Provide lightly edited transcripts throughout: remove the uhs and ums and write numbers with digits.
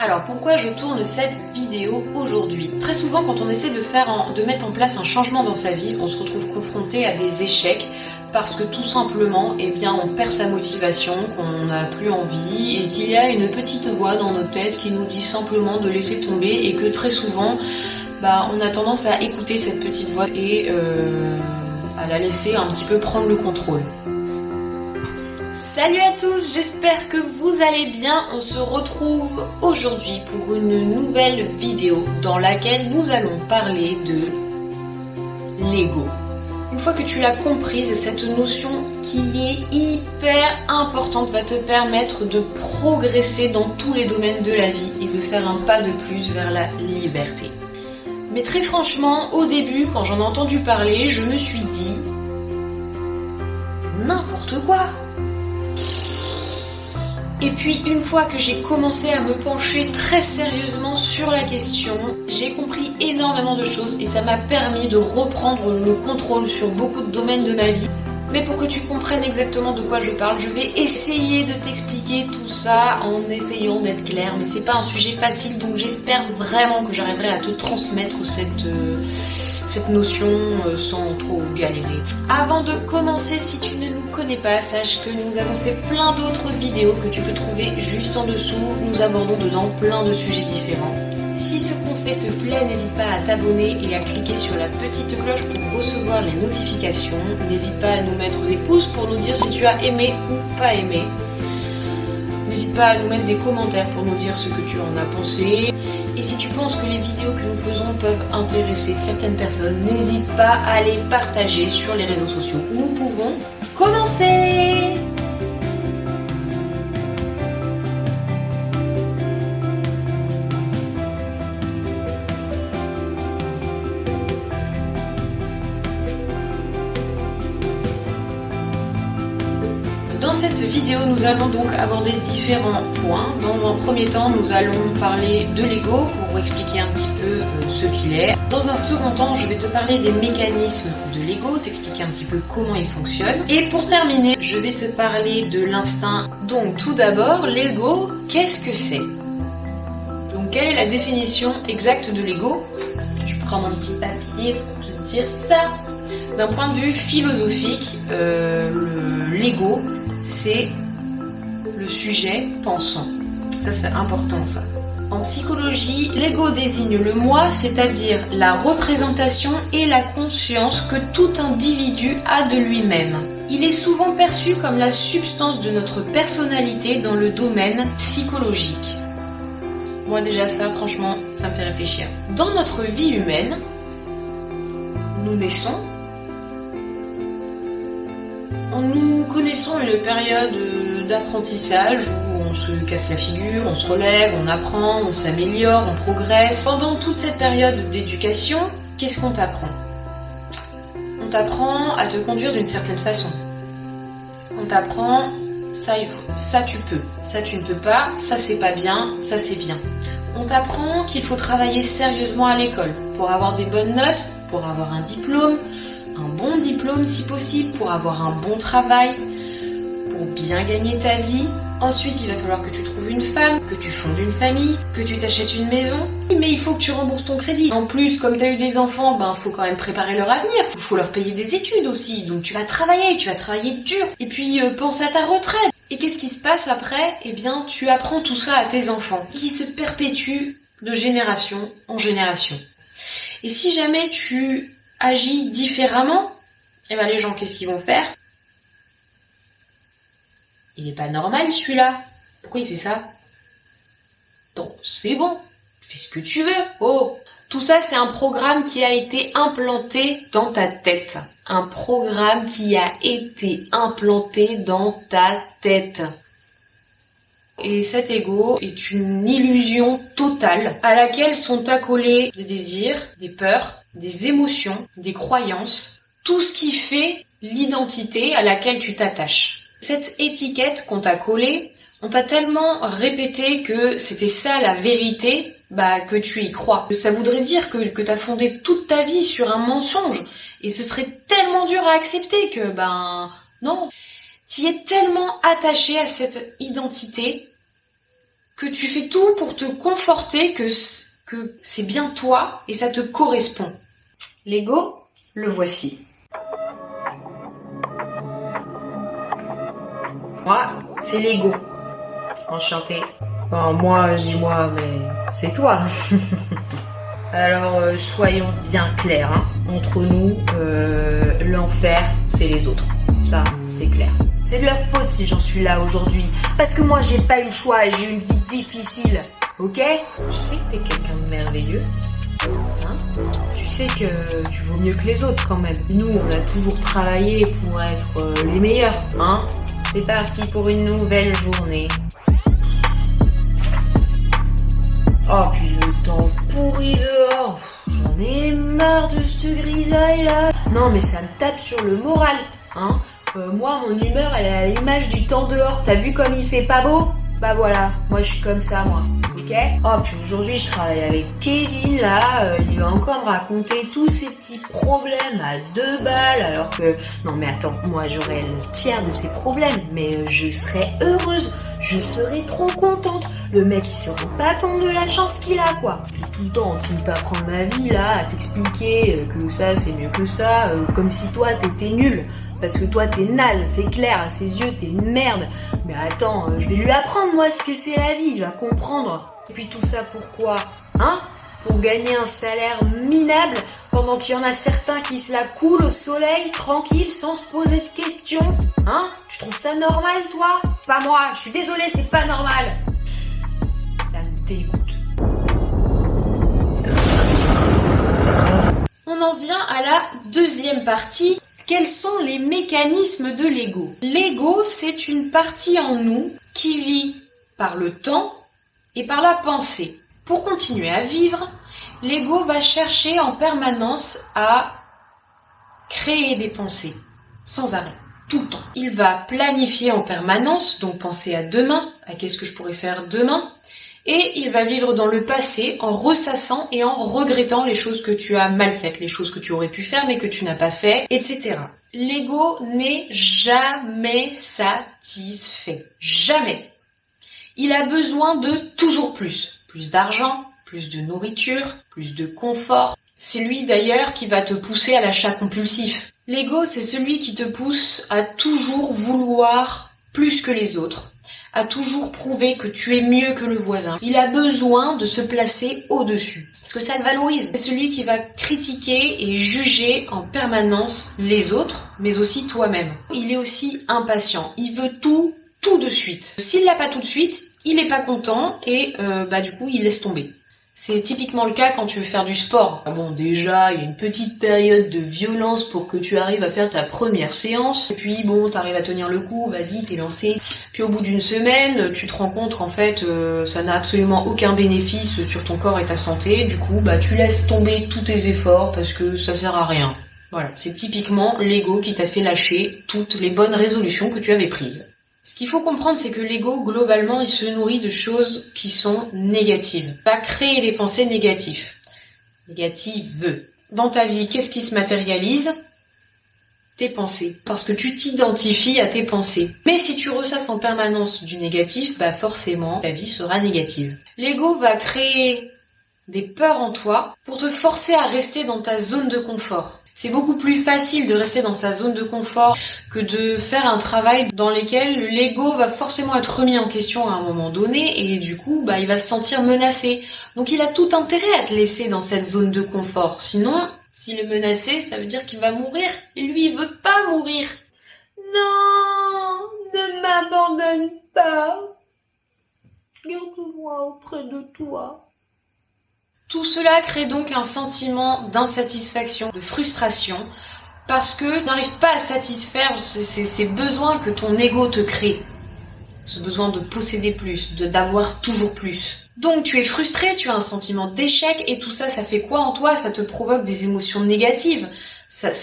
Alors pourquoi je tourne cette vidéo aujourd'hui? Très souvent quand on essaie de mettre en place un changement dans sa vie, on se retrouve confronté à des échecs parce que tout simplement, on perd sa motivation, qu'on n'a plus envie et qu'il y a une petite voix dans notre tête qui nous dit simplement de laisser tomber et que très souvent, on a tendance à écouter cette petite voix et à la laisser un petit peu prendre le contrôle. Salut à tous, j'espère que vous allez bien. On se retrouve aujourd'hui pour une nouvelle vidéo dans laquelle nous allons parler de l'ego. Une fois que tu l'as comprise, cette notion qui est hyper importante va te permettre de progresser dans tous les domaines de la vie et de faire un pas de plus vers la liberté. Mais très franchement, au début, quand j'en ai entendu parler, je me suis dit n'importe quoi. Et puis une fois que j'ai commencé à me pencher très sérieusement sur la question, j'ai compris énormément de choses et ça m'a permis de reprendre le contrôle sur beaucoup de domaines de ma vie. Mais pour que tu comprennes exactement de quoi je parle, je vais essayer de t'expliquer tout ça en essayant d'être clair. Mais c'est pas un sujet facile, donc j'espère vraiment que j'arriverai à te transmettre cette notion sans trop galérer. Avant de commencer, si tu ne nous connais pas, sache que nous avons fait plein d'autres vidéos que tu peux trouver juste en dessous. Nous abordons dedans plein de sujets différents. Si ce qu'on fait te plaît, n'hésite pas à t'abonner et à cliquer sur la petite cloche pour recevoir les notifications. N'hésite pas à nous mettre des pouces pour nous dire si tu as aimé ou pas aimé. N'hésite pas à nous mettre des commentaires pour nous dire ce que tu en as pensé. Et si tu penses que les vidéos que nous faisons peuvent intéresser certaines personnes, n'hésite pas à les partager sur les réseaux sociaux. Nous pouvons commencer! Dans cette vidéo, nous allons donc aborder différents points. Dans un premier temps, nous allons parler de l'ego pour expliquer un petit peu ce qu'il est. Dans un second temps, je vais te parler des mécanismes de l'ego, t'expliquer un petit peu comment il fonctionne. Et pour terminer, je vais te parler de l'instinct. Donc tout d'abord, l'ego, qu'est-ce que c'est? Donc quelle est la définition exacte de l'ego? Je prends mon petit papier pour te dire ça. D'un point de vue philosophique, l'ego, c'est le sujet pensant. Ça, c'est important, ça. En psychologie, l'ego désigne le moi, c'est-à-dire la représentation et la conscience que tout individu a de lui-même. Il est souvent perçu comme la substance de notre personnalité dans le domaine psychologique. Moi, déjà, ça, franchement, ça me fait réfléchir. Dans notre vie humaine, nous naissons. Nous connaissons une période d'apprentissage où on se casse la figure, on se relève, on apprend, on s'améliore, on progresse. Pendant toute cette période d'éducation, qu'est-ce qu'on t'apprend? On t'apprend à te conduire d'une certaine façon. On t'apprend ça tu peux, ça tu ne peux pas, ça c'est pas bien, ça c'est bien. On t'apprend qu'il faut travailler sérieusement à l'école pour avoir des bonnes notes, pour avoir un diplôme, un bon diplôme si possible, pour avoir un bon travail, pour bien gagner ta vie. Ensuite, il va falloir que tu trouves une femme, que tu fondes une famille, que tu t'achètes une maison. Mais il faut que tu rembourses ton crédit. En plus, comme tu as eu des enfants, faut quand même préparer leur avenir. Faut leur payer des études aussi. Donc tu vas travailler dur. Et puis pense à ta retraite. Et qu'est-ce qui se passe après? Tu apprends tout ça à tes enfants, qui se perpétuent de génération en génération. Et si jamais tu agis différemment, les gens, qu'est-ce qu'ils vont faire? Il est pas normal celui-là. Pourquoi il fait ça? Donc c'est bon, fais ce que tu veux. Oh, tout ça c'est un programme qui a été implanté dans ta tête. Un programme qui a été implanté dans ta tête. Et cet ego est une illusion totale à laquelle sont accolés des désirs, des peurs, des émotions, des croyances, tout ce qui fait l'identité à laquelle tu t'attaches. Cette étiquette qu'on t'a collée, on t'a tellement répété que c'était ça la vérité, que tu y crois. Ça voudrait dire que t'as fondé toute ta vie sur un mensonge. Et ce serait tellement dur à accepter que, non. Tu es tellement attaché à cette identité que tu fais tout pour te conforter que c'est bien toi et ça te correspond. L'ego, le voici. Moi, c'est l'ego. Enchanté. Bon, moi, je dis moi, mais c'est toi. Alors, soyons bien clairs, hein. Entre nous, l'enfer, c'est les autres. Ça, c'est clair. C'est de leur faute si j'en suis là aujourd'hui. Parce que moi, j'ai pas eu le choix et j'ai eu une vie difficile. Ok? Tu sais que t'es quelqu'un de merveilleux. Hein? Tu sais que tu vaux mieux que les autres quand même. Nous, on a toujours travaillé pour être les meilleurs. Hein? C'est parti pour une nouvelle journée. Oh, puis le temps pourri dehors. J'en ai marre de cette grisaille là. Non, mais ça me tape sur le moral. Hein? Moi, mon humeur, elle est à l'image du temps dehors. T'as vu comme il fait pas beau? Bah voilà, moi je suis comme ça, moi. Ok? Oh, puis aujourd'hui, je travaille avec Kevin, là. Il va encore me raconter tous ses petits problèmes à 2 balles, alors que... Non, mais attends, moi, j'aurais le tiers de ses problèmes, mais je serais heureuse. Je serais trop contente. Le mec, il se rend pas compte de la chance qu'il a, quoi. Puis tout le temps, tu ne peux pas prendre ma vie, là, à t'expliquer que ça, c'est mieux que ça, comme si toi, t'étais nul. Parce que toi, t'es naze, c'est clair, à ses yeux, t'es une merde. Mais attends, je vais lui apprendre, moi, ce que c'est la vie, il va comprendre. Et puis tout ça, pourquoi? Hein? Pour gagner un salaire minable, pendant qu'il y en a certains qui se la coulent au soleil, tranquille, sans se poser de questions. Hein? Tu trouves ça normal, toi? Pas moi, je suis désolée, c'est pas normal. Ça me dégoûte. On en vient à la deuxième partie. Quels sont les mécanismes de l'ego? L'ego, c'est une partie en nous qui vit par le temps et par la pensée. Pour continuer à vivre, l'ego va chercher en permanence à créer des pensées, sans arrêt, tout le temps. Il va planifier en permanence, donc penser à demain, à qu'est-ce que je pourrais faire demain, et il va vivre dans le passé en ressassant et en regrettant les choses que tu as mal faites, les choses que tu aurais pu faire mais que tu n'as pas fait, etc. L'ego n'est jamais satisfait. Jamais. Il a besoin de toujours plus. Plus d'argent, plus de nourriture, plus de confort. C'est lui d'ailleurs qui va te pousser à l'achat compulsif. L'ego, c'est celui qui te pousse à toujours vouloir plus que les autres, à toujours prouver que tu es mieux que le voisin. Il a besoin de se placer au-dessus, parce que ça le valorise. C'est celui qui va critiquer et juger en permanence les autres, mais aussi toi-même. Il est aussi impatient, il veut tout de suite. S'il l'a pas tout de suite, il est pas content et du coup il laisse tomber. C'est typiquement le cas quand tu veux faire du sport. Bon, déjà, il y a une petite période de violence pour que tu arrives à faire ta première séance. Et puis, bon, t'arrives à tenir le coup, vas-y, t'es lancé. Puis au bout d'une semaine, tu te rends compte qu'en fait, ça n'a absolument aucun bénéfice sur ton corps et ta santé. Du coup, tu laisses tomber tous tes efforts parce que ça sert à rien. Voilà, c'est typiquement l'ego qui t'a fait lâcher toutes les bonnes résolutions que tu avais prises. Ce qu'il faut comprendre, c'est que l'ego, globalement, il se nourrit de choses qui sont négatives. Pas créer des pensées négatives. Négatives. Dans ta vie, qu'est-ce qui se matérialise? Tes pensées. Parce que tu t'identifies à tes pensées. Mais si tu ressasses en permanence du négatif, forcément, ta vie sera négative. L'ego va créer des peurs en toi pour te forcer à rester dans ta zone de confort. C'est beaucoup plus facile de rester dans sa zone de confort que de faire un travail dans lequel l'ego va forcément être remis en question à un moment donné et du coup, il va se sentir menacé. Donc il a tout intérêt à te laisser dans cette zone de confort. Sinon, s'il est menacé, ça veut dire qu'il va mourir. Et lui, il veut pas mourir. Non, ne m'abandonne pas. Garde-moi auprès de toi. Tout cela crée donc un sentiment d'insatisfaction, de frustration, parce que tu n'arrives pas à satisfaire ces besoins que ton ego te crée. Ce besoin de posséder plus, d'avoir toujours plus. Donc tu es frustré, tu as un sentiment d'échec, et tout ça, ça fait quoi en toi? Ça te provoque des émotions négatives, ça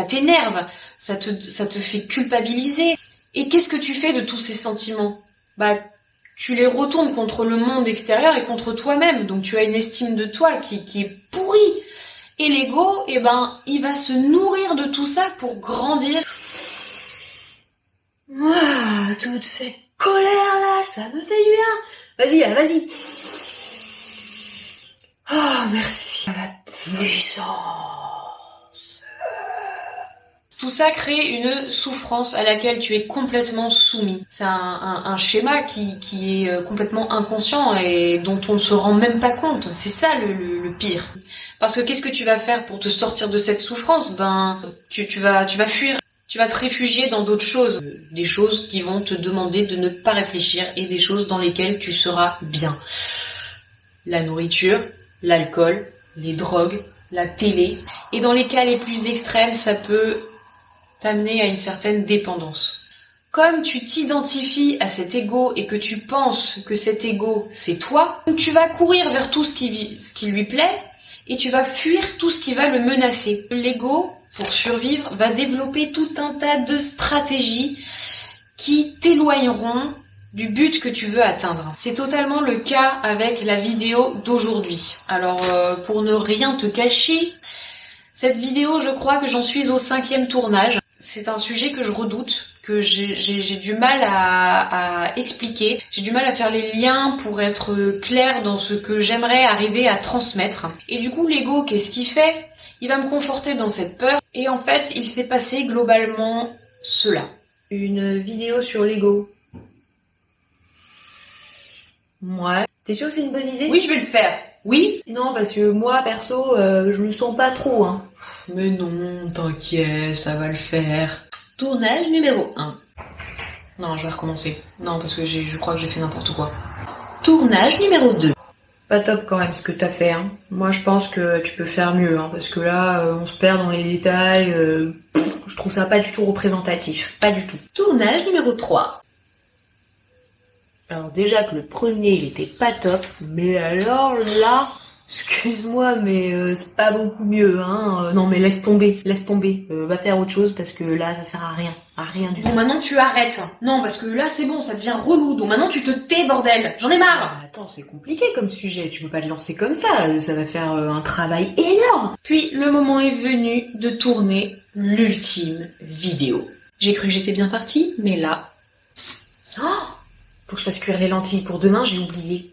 t'énerve, ça te fait culpabiliser. Et qu'est-ce que tu fais de tous ces sentiments? Tu les retournes contre le monde extérieur et contre toi-même. Donc tu as une estime de toi qui est pourrie. Et l'ego, il va se nourrir de tout ça pour grandir. Toute cette colère-là, ça me fait du bien. Vas-y, là, vas-y. Ah, merci. La puissance. Tout ça crée une souffrance à laquelle tu es complètement soumis. C'est un schéma qui est complètement inconscient et dont on ne se rend même pas compte. C'est ça le pire. Parce que qu'est-ce que tu vas faire pour te sortir de cette souffrance? Tu vas fuir. Tu vas te réfugier dans d'autres choses. Des choses qui vont te demander de ne pas réfléchir et des choses dans lesquelles tu seras bien. La nourriture, l'alcool, les drogues, la télé. Et dans les cas les plus extrêmes, ça peut t'amener à une certaine dépendance. Comme tu t'identifies à cet ego et que tu penses que cet ego, c'est toi, tu vas courir vers tout ce qui lui plaît et tu vas fuir tout ce qui va le menacer. L'ego, pour survivre, va développer tout un tas de stratégies qui t'éloigneront du but que tu veux atteindre. C'est totalement le cas avec la vidéo d'aujourd'hui. Alors, pour ne rien te cacher, cette vidéo, je crois que j'en suis au 5e tournage. C'est un sujet que je redoute, que j'ai du mal à expliquer. J'ai du mal à faire les liens pour être clair dans ce que j'aimerais arriver à transmettre. Et du coup, l'ego, qu'est-ce qu'il fait? Il va me conforter dans cette peur. Et en fait, il s'est passé globalement cela. Une vidéo sur l'ego. Ouais. T'es sûr que c'est une bonne idée? Oui, je vais le faire. Oui? Non, parce que moi, perso, je me sens pas trop, hein. Mais non, t'inquiète, ça va le faire. Tournage numéro 1. Non, je vais recommencer. Non, parce que je crois que j'ai fait n'importe quoi. Tournage numéro 2. Pas top quand même ce que t'as fait, hein. Moi, je pense que tu peux faire mieux, hein, parce que là, on se perd dans les détails. Je trouve ça pas du tout représentatif. Pas du tout. Tournage numéro 3. Alors déjà que le premier, il était pas top, mais alors là, excuse-moi, mais c'est pas beaucoup mieux, hein. Non, mais laisse tomber. Va faire autre chose parce que là, ça sert à rien du tout. Bon, maintenant tu arrêtes. Non, parce que là, c'est bon, ça devient relou. Donc maintenant, tu te tais, bordel. J'en ai marre. Ah, attends, c'est compliqué comme sujet. Tu peux pas te lancer comme ça. Ça va faire un travail énorme. Puis le moment est venu de tourner l'ultime vidéo. J'ai cru que j'étais bien partie, mais là, faut que je fasse cuire les lentilles pour demain, j'ai oublié.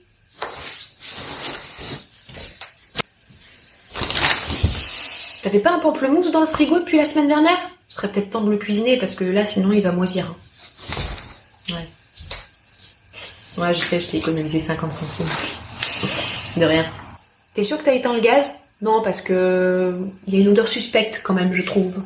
T'avais pas un pamplemousse dans le frigo depuis la semaine dernière? Ce serait peut-être temps de le cuisiner parce que là, sinon, il va moisir. Ouais. Ouais, je sais, je t'ai économisé 50 centimes. De rien. T'es sûr que t'as éteint le gaz? Non, parce que il y a une odeur suspecte quand même, je trouve.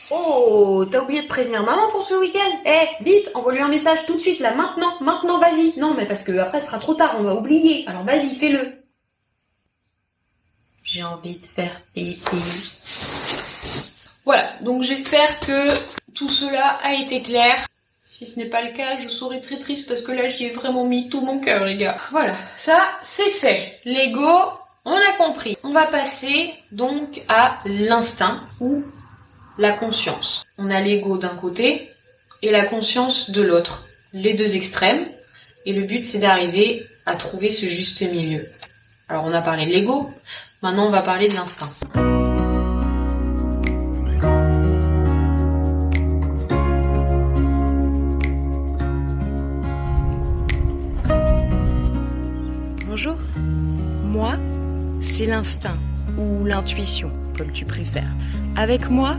Oh, t'as oublié de prévenir maman pour ce week-end? Vite, envoie-lui un message tout de suite, là, maintenant, vas-y. Non, mais parce que après, ce sera trop tard, on va oublier. Alors vas-y, fais-le. J'ai envie de faire pipi. Voilà, donc j'espère que tout cela a été clair. Si ce n'est pas le cas, je serai très triste parce que là, j'y ai vraiment mis tout mon cœur, les gars. Voilà, ça, c'est fait. L'ego, on a compris. On va passer donc à l'instinct ou la conscience. On a l'ego d'un côté et la conscience de l'autre. Les deux extrêmes. Et le but, c'est d'arriver à trouver ce juste milieu. Alors, on a parlé de l'ego. Maintenant, on va parler de l'instinct. Bonjour. Moi, c'est l'instinct ou l'intuition, comme tu préfères. Avec moi,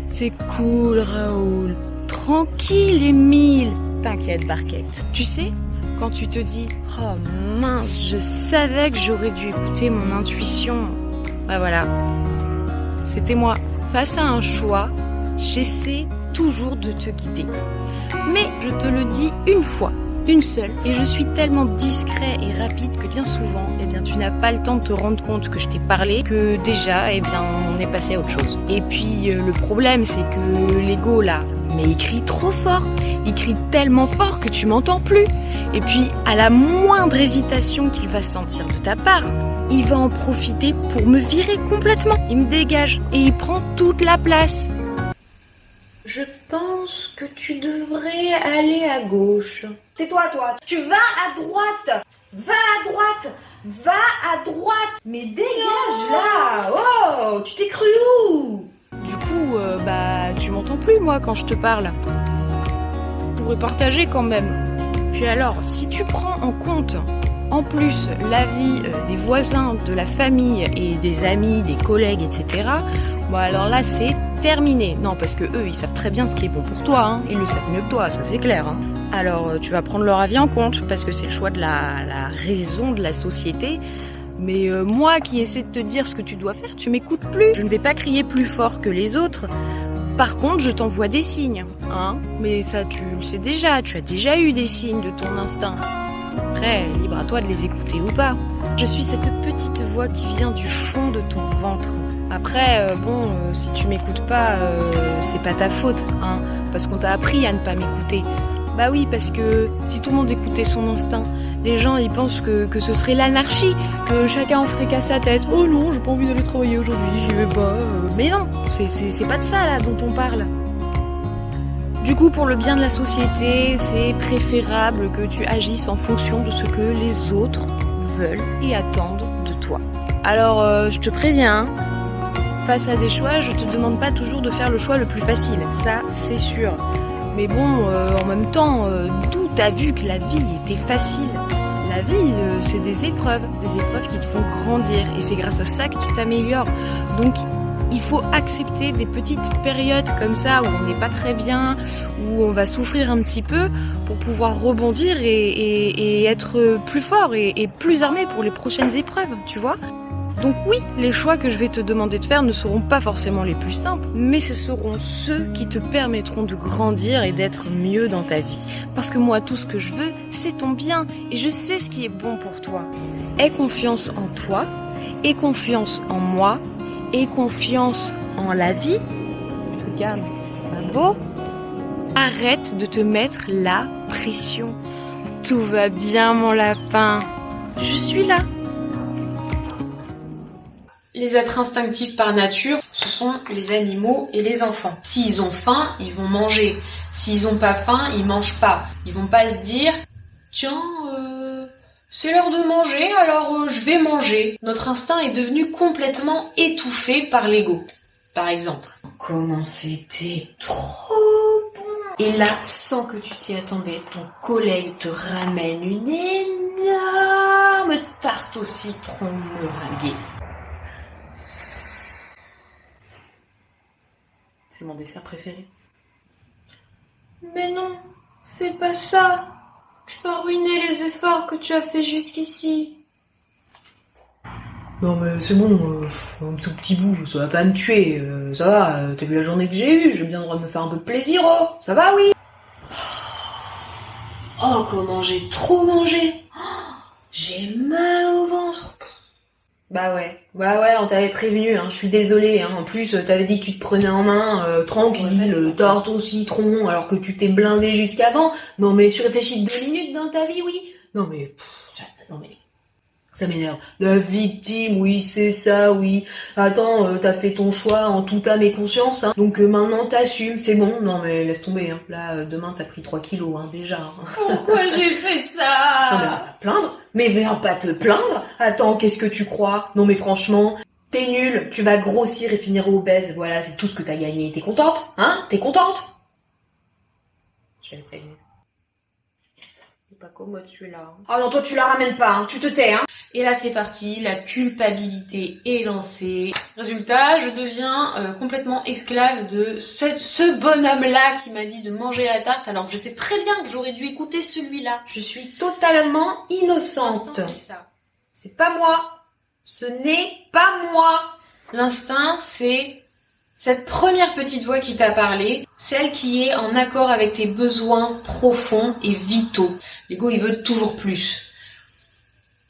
c'est cool, Raoul. Tranquille, Émile. T'inquiète, Barquette. Tu sais, quand tu te dis « Oh mince, je savais que j'aurais dû écouter mon intuition. » Bah voilà. C'était moi. Face à un choix, j'essaie toujours de te guider. Mais je te le dis une fois, une seule. Et je suis tellement discret et rapide que bien souvent, tu n'as pas le temps de te rendre compte que je t'ai parlé, que déjà, on est passé à autre chose. Et puis, le problème, c'est que l'ego, là, mais il crie trop fort. Il crie tellement fort que tu m'entends plus. Et puis, à la moindre hésitation qu'il va sentir de ta part, il va en profiter pour me virer complètement. Il me dégage et il prend toute la place. Je pense que tu devrais aller à gauche. Tais-toi, toi. Tu vas à droite. Va à droite. Va à droite. Mais dégage là. Oh, tu t'es cru où? Du coup, tu m'entends plus, moi, quand je te parle. pourrait partager quand même. Puis alors, si tu prends en compte, en plus, l'avis des voisins, de la famille et des amis, des collègues, etc., bon alors là, c'est terminé. Non, parce que eux, ils savent très bien ce qui est bon pour toi, hein. Ils le savent mieux que toi, ça c'est clair, hein. Alors, tu vas prendre leur avis en compte, parce que c'est le choix de la raison de la société. Mais moi qui essaie de te dire ce que tu dois faire, tu m'écoutes plus. Je ne vais pas crier plus fort que les autres. Par contre, je t'envoie des signes, hein. Mais ça, tu le sais déjà, tu as déjà eu des signes de ton instinct. Après, libre à toi de les écouter ou pas. Je suis cette petite voix qui vient du fond de ton ventre. Après, si tu m'écoutes pas, c'est pas ta faute, hein. Parce qu'on t'a appris à ne pas m'écouter. Bah oui, parce que si tout le monde écoutait son instinct, les gens ils pensent que ce serait l'anarchie, que chacun en ferait qu'à sa tête. Oh non, j'ai pas envie d'aller travailler aujourd'hui, j'y vais pas. Mais non, c'est pas de ça là dont on parle. Du coup, pour le bien de la société, c'est préférable que tu agisses en fonction de ce que les autres veulent et attendent de toi. Alors, je te préviens, face à des choix, je te demande pas toujours de faire le choix le plus facile, ça c'est sûr. Mais bon, en même temps, d'où t'as vu que la vie était facile? La vie, c'est des épreuves qui te font grandir. Et c'est grâce à ça que tu t'améliores. Donc, il faut accepter des petites périodes comme ça, où on n'est pas très bien, où on va souffrir un petit peu, pour pouvoir rebondir et être plus fort et plus armé pour les prochaines épreuves, tu vois? Donc oui, les choix que je vais te demander de faire ne seront pas forcément les plus simples, mais ce seront ceux qui te permettront de grandir et d'être mieux dans ta vie. Parce que moi, tout ce que je veux, c'est ton bien, et je sais ce qui est bon pour toi. Aie confiance en toi, aie confiance en moi, aie confiance en la vie. Regarde, c'est pas beau? Arrête de te mettre la pression. Tout va bien, mon lapin. Je suis là. Les êtres instinctifs par nature, ce sont les animaux et les enfants. S'ils ont faim, ils vont manger. S'ils ont pas faim, ils mangent pas. Ils vont pas se dire « Tiens, c'est l'heure de manger, alors je vais manger ». Notre instinct est devenu complètement étouffé par l'ego. Par exemple, comment c'était trop bon. Et là, sans que tu t'y attendais, ton collègue te ramène une énorme tarte au citron meringuée. C'est mon dessert préféré. Mais non, fais pas ça. Tu vas ruiner les efforts que tu as fait jusqu'ici. Non mais c'est bon, un tout petit bout, ça va pas me tuer. Ça va, t'as vu la journée que j'ai eue, j'ai bien le droit de me faire un peu de plaisir, oh. Ça va, oui. Oh, comment j'ai trop mangé. J'ai mal au ventre. Bah ouais, on t'avait prévenu, hein, je suis désolée, hein. En plus t'avais dit que tu te prenais en main, tranquille, tarte au citron, alors que tu t'es blindé jusqu'avant. Non mais tu réfléchis 2 minutes dans ta vie, oui. Non mais, ça m'énerve. La victime, oui, c'est ça, oui. Attends, t'as fait ton choix en toute âme et conscience, hein. Donc maintenant t'assumes, c'est bon. Non mais laisse tomber, hein. Là, demain t'as pris 3 kilos, hein, déjà. Hein. Pourquoi j'ai fait ça? Non mais va pas te plaindre. Mais viens pas te plaindre. Attends, qu'est-ce que tu crois? Non mais franchement, t'es nul. Tu vas grossir et finir obèse. Voilà, c'est tout ce que t'as gagné. T'es contente? Hein? T'es contente? Je vais le prévenir. C'est pas commode celui-là. Oh non, toi tu la ramènes pas, hein. Tu te tais, hein. Et là c'est parti, la culpabilité est lancée. Résultat, je deviens complètement esclave de ce bonhomme-là qui m'a dit de manger la tarte, alors que je sais très bien que j'aurais dû écouter celui-là. Je suis totalement innocente. L'instinct, c'est ça. C'est pas moi. Ce n'est pas moi. L'instinct, c'est cette première petite voix qui t'a parlé, celle qui est en accord avec tes besoins profonds et vitaux. L'ego, il veut toujours plus.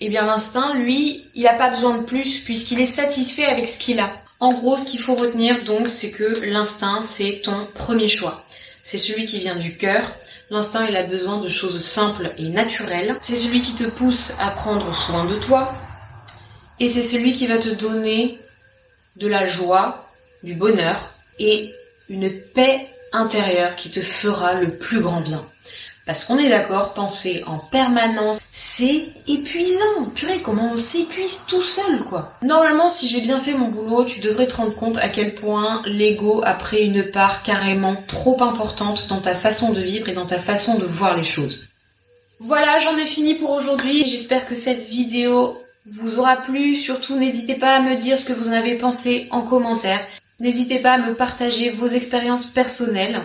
Eh bien l'instinct, lui, il n'a pas besoin de plus puisqu'il est satisfait avec ce qu'il a. En gros, ce qu'il faut retenir donc, c'est que l'instinct, c'est ton premier choix. C'est celui qui vient du cœur. L'instinct, il a besoin de choses simples et naturelles. C'est celui qui te pousse à prendre soin de toi. Et c'est celui qui va te donner de la joie, du bonheur et une paix intérieure qui te fera le plus grand bien. Parce qu'on est d'accord, penser en permanence, c'est épuisant. Purée, comment on s'épuise tout seul, quoi. Normalement, si j'ai bien fait mon boulot, tu devrais te rendre compte à quel point l'ego a pris une part carrément trop importante dans ta façon de vivre et dans ta façon de voir les choses. Voilà, j'en ai fini pour aujourd'hui. J'espère que cette vidéo vous aura plu. Surtout, n'hésitez pas à me dire ce que vous en avez pensé en commentaire. N'hésitez pas à me partager vos expériences personnelles.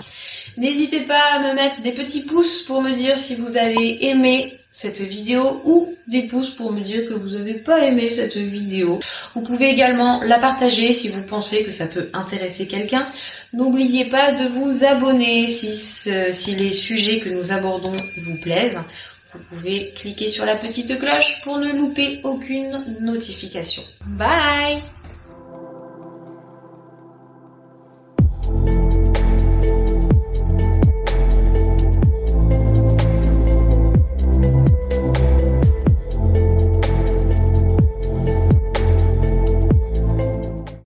N'hésitez pas à me mettre des petits pouces pour me dire si vous avez aimé cette vidéo ou des pouces pour me dire que vous n'avez pas aimé cette vidéo. Vous pouvez également la partager si vous pensez que ça peut intéresser quelqu'un. N'oubliez pas de vous abonner si les sujets que nous abordons vous plaisent. Vous pouvez cliquer sur la petite cloche pour ne louper aucune notification. Bye!